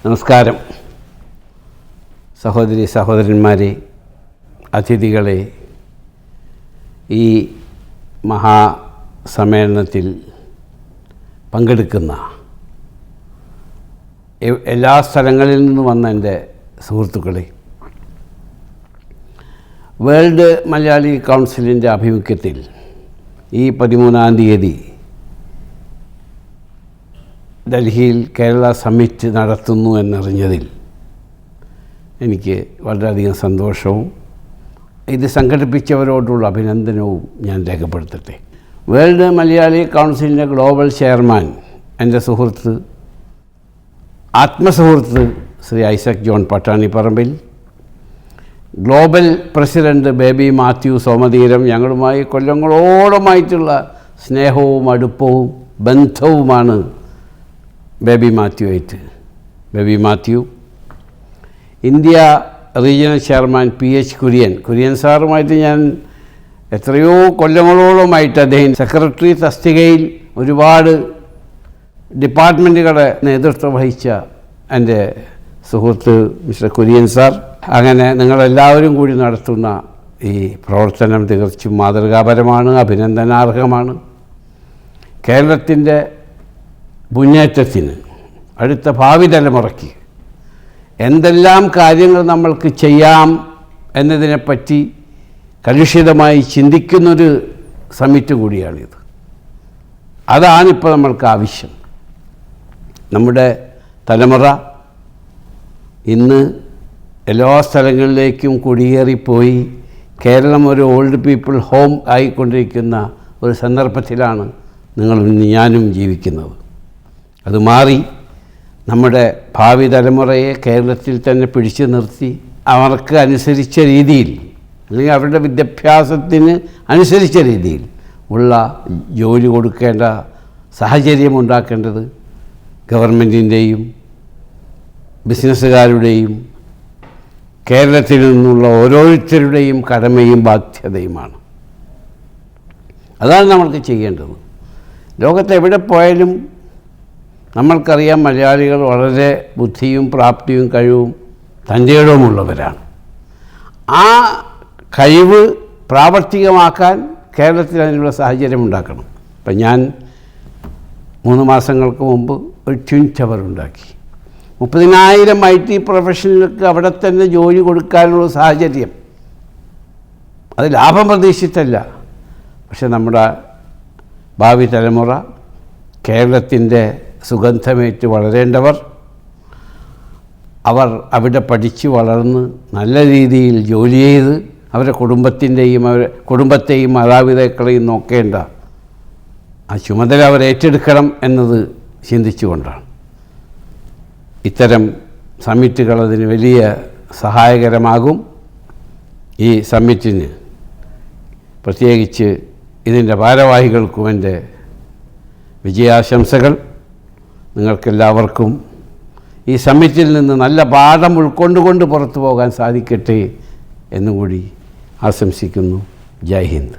നമസ്കാരം. സഹോദരി സഹോദരന്മാരെ, അതിഥികളെ, ഈ മഹാസമ്മേളനത്തിൽ പങ്കെടുക്കുന്ന എല്ലാ സ്ഥലങ്ങളിൽ നിന്നും വന്ന എൻ്റെ സുഹൃത്തുക്കളെ, വേൾഡ് മലയാളി കൗൺസിലിൻ്റെ ആഭിമുഖ്യത്തിൽ ഈ 13-ാം തീയതി ഡൽഹിയിൽ കേരള സമ്മിറ്റ് നടത്തുന്നു എന്നറിഞ്ഞതിൽ എനിക്ക് വളരെയധികം സന്തോഷവും ഇത് സംഘടിപ്പിച്ചവരോടുള്ള അഭിനന്ദനവും ഞാൻ രേഖപ്പെടുത്തട്ടെ. വേൾഡ് മലയാളി കൗൺസിലിൻ്റെ ഗ്ലോബൽ ചെയർമാൻ, എൻ്റെ സുഹൃത്ത്, ആത്മസുഹൃത്ത് ശ്രീ ഐസക് ജോൺ പട്ടാണിപ്പറമ്പിൽ, ഗ്ലോബൽ പ്രസിഡൻറ്റ് ബേബി മാത്യു സോമതീരം, ഞങ്ങളുമായി കൊല്ലങ്ങളോളമായിട്ടുള്ള സ്നേഹവും അടുപ്പവും ബന്ധവുമാണ് Baby Mathew, India regional chairman PH Kurian സാറുമായിട്ട് ഞാൻ എത്രയോ കൊല്ലങ്ങളോളമായിട്ട് അദ്ദേഹം സെക്രട്ടറി തസ്തികയിൽ ഒരുപാട് ഡിപ്പാർട്ട്മെൻറ്റുകളെ നേതൃത്വം വഹിച്ച എൻ്റെ സുഹൃത്ത് മിസ്റ്റർ കുര്യൻ സാർ. അങ്ങനെ നിങ്ങളെല്ലാവരും കൂടി നടത്തുന്ന ഈ പ്രവർത്തനം തികച്ചും മാതൃകാപരമാണ്, അഭിനന്ദനാർഹമാണ്. കേരളത്തിൻ്റെ മുന്നേറ്റത്തിന്, അടുത്ത ഭാവി തലമുറയ്ക്ക് എന്തെല്ലാം കാര്യങ്ങൾ നമ്മൾക്ക് ചെയ്യാം എന്നതിനെപ്പറ്റി കലുഷിതമായി ചിന്തിക്കുന്നൊരു സമ്മിറ്റ് കൂടിയാണിത്. അതാണിപ്പോൾ നമ്മൾക്ക് ആവശ്യം. നമ്മുടെ തലമുറ ഇന്ന് എല്ലാ സ്ഥലങ്ങളിലേക്കും കുടിയേറിപ്പോയി കേരളം ഒരു ഓൾഡ് പീപ്പിൾ ഹോം ആയിക്കൊണ്ടിരിക്കുന്ന ഒരു സന്ദർഭത്തിലാണ് ഞാനും ജീവിക്കുന്നത്. അത് മാറി നമ്മുടെ ഭാവി തലമുറയെ കേരളത്തിൽ തന്നെ പിടിച്ചു നിർത്തി അവർക്ക് അനുസരിച്ച രീതിയിൽ, അല്ലെങ്കിൽ അവരുടെ വിദ്യാഭ്യാസത്തിന് അനുസരിച്ച രീതിയിൽ ഉള്ള ജോലി കൊടുക്കേണ്ട സാഹചര്യം ഉണ്ടാക്കേണ്ടത് ഗവൺമെൻറ്റിൻ്റെയും ബിസിനസ്സുകാരുടെയും കേരളത്തിൽ നിന്നുള്ള ഓരോരുത്തരുടെയും കടമയും ബാധ്യതയുമാണ്. അതാണ് നമ്മൾക്ക് ചെയ്യേണ്ടത്. ലോകത്ത് എവിടെ പോയാലും നമ്മൾക്കറിയാം, മലയാളികൾ വളരെ ബുദ്ധിയും പ്രാപ്തിയും കഴിവും തൻ്റെയിടവുമുള്ളവരാണ്. ആ കഴിവ് പ്രാവർത്തികമാക്കാൻ കേരളത്തിൽ അതിനുള്ള സാഹചര്യം ഉണ്ടാക്കണം. ഇപ്പം ഞാൻ 3 മാസങ്ങൾക്ക് മുമ്പ് ഒരു ട്വിൻ ടവർ ഉണ്ടാക്കി. 30,000 IT പ്രൊഫഷണലുകൾക്ക് അവിടെ തന്നെ ജോലി കൊടുക്കാനുള്ള സാഹചര്യം. അത് ലാഭം പ്രതീക്ഷിച്ചല്ല, പക്ഷെ നമ്മുടെ ഭാവി തലമുറ, കേരളത്തിൻ്റെ സുഗന്ധമേറ്റ് വളരേണ്ടവർ, അവർ അവിടെ പഠിച്ച് വളർന്ന് നല്ല രീതിയിൽ ജോലി ചെയ്ത് അവരുടെ കുടുംബത്തെയും മാതാപിതാക്കളെയും നോക്കേണ്ട ആ ചുമതല അവർ ഏറ്റെടുക്കണം എന്നത് ചിന്തിച്ചുകൊണ്ടാണ്. ഇത്തരം സമ്മിറ്റുകൾ അതിന് വലിയ സഹായകരമാകും. ഈ സമ്മിറ്റിന് പ്രത്യേകിച്ച് ഇതിൻ്റെ ഭാരവാഹികൾക്കും എൻ്റെ വിജയാശംസകൾ. നിങ്ങൾക്കെല്ലാവർക്കും ഈ സമ്മിറ്റിൽ നിന്ന് നല്ല പാഠം ഉൾക്കൊണ്ടുകൊണ്ട് പുറത്തു പോകാൻ സാധിക്കട്ടെ എന്നുകൂടി ആശംസിക്കുന്നു. ജയ് ഹിന്ദ്.